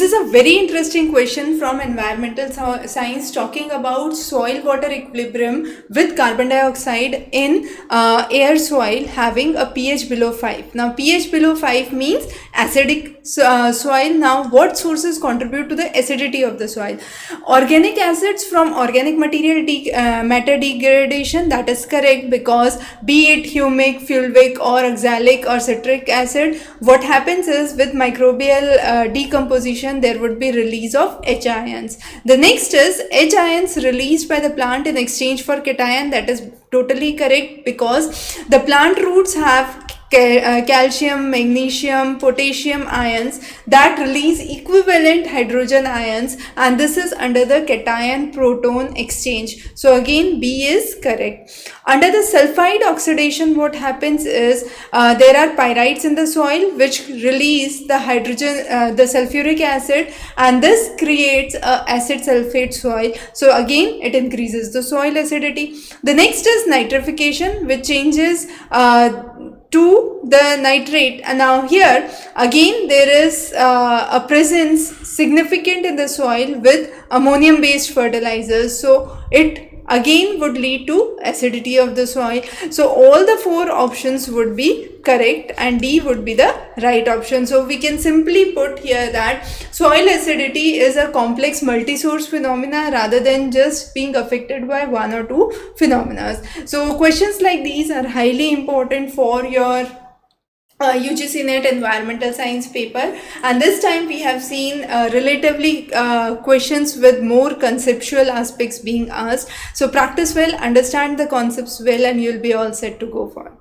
this is a very interesting question from environmental science talking about soil water equilibrium with carbon dioxide in air soil having a pH below 5. Now pH below 5 means acidic soil. Now what sources contribute to the acidity of the soil? Organic acids from organic material matter degradation. That is correct, because be it humic, fulvic or oxalic or citric acid, what happens is with microbial decomposition there would be release of H ions. The next is H ions released by the plant in exchange for cation. That is totally correct, because the plant roots have calcium, magnesium, potassium ions that release equivalent hydrogen ions, and this is under the cation proton exchange. So again B is correct. Under the sulfide oxidation, what happens is there are pyrites in the soil which release the hydrogen, the sulfuric acid, and this creates a acid sulfate soil. So again it increases the soil acidity. The next is nitrification, which changes to the nitrate, and now here again there is a presence significant in the soil with ammonium based fertilizers, so it again would lead to acidity of the soil. So all the four options would be correct and D would be the right option. So we can simply put here that soil acidity is a complex multi-source phenomena rather than just being affected by one or two phenomena. So questions like these are highly important for your UGC NET environmental science paper, and this time we have seen relatively questions with more conceptual aspects being asked. So practice well, understand the concepts well, and you'll be all set to go for it.